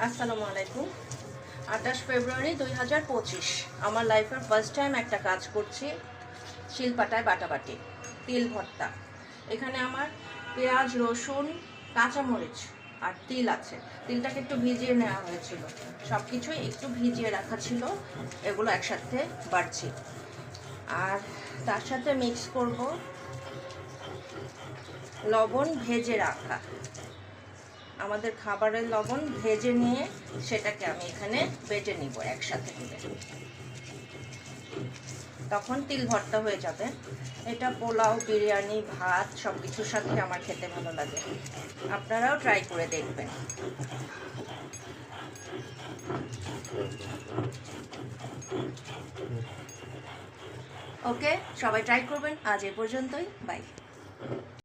আসসালামু আলাইকুম। 28 ফেব্রুয়ারি 2025 আমার লাইফের ফার্স্ট টাইম একটা কাজ করছি, শিলপাটায় বাটাবাটি তিল ভর্তা। এখানে আমার পেঁয়াজ, রসুন, কাঁচামরিচ আর তিল আছে। তিলটাকে একটু ভিজিয়ে নেওয়া হয়েছিল, সব কিছুই একটু ভিজিয়ে রাখা ছিল, এগুলো একসাথে বাড়ছি। আর তার সাথে মিক্স করব লবণ ভেজে রাখা, আমাদের খাবারের লবণ ভেজে নিয়ে সেটাকে আমি এখানে বেটে নিব একসাথে করে, তখন তিল ভর্তা হয়ে যাবে। এটা পোলাও, বিরিয়ানি, ভাত সব কিছুর সাথে আমার খেতে ভালো লাগে। আপনারাও ট্রাই করে দেখবেন। ওকে, সবাই ট্রাই করবেন। আজ এ পর্যন্তই, বাই।